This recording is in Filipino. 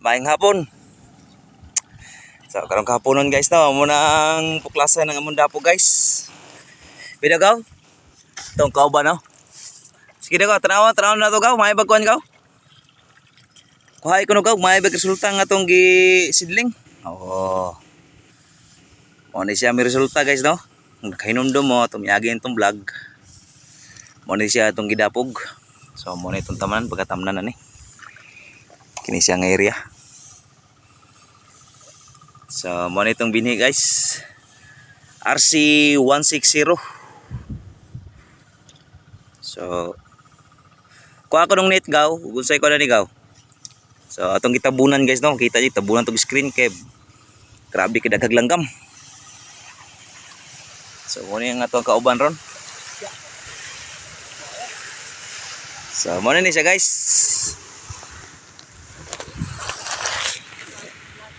Maayong hapon. So karong kahaponon guys no, muna ang puklasan ng among dapo guys. Pila gaw? Tong kauban no. Sige daw, tanaw na to gaw, may bagkuan gaw. Kuhay ko no gaw, may bag resulta nga tong gi sidling. Oo. Mo ni siya may resulta guys no. Kahinumdum mo tumiyagi itong vlog. Mo ni siya itong gidapog. So mo ni itong tamanan pagkatamnan na ni. Kini siya nga area. So mo ni itong binhi guys. RC160. So kuha ko nung net gaw, unsay ko na ni gaw. So atong gitabunan guys no, kita dito tabunan tong screen cab. Grabe kay daghang langgam. So mo ni ang atong kauban ron. So mo ni siya guys.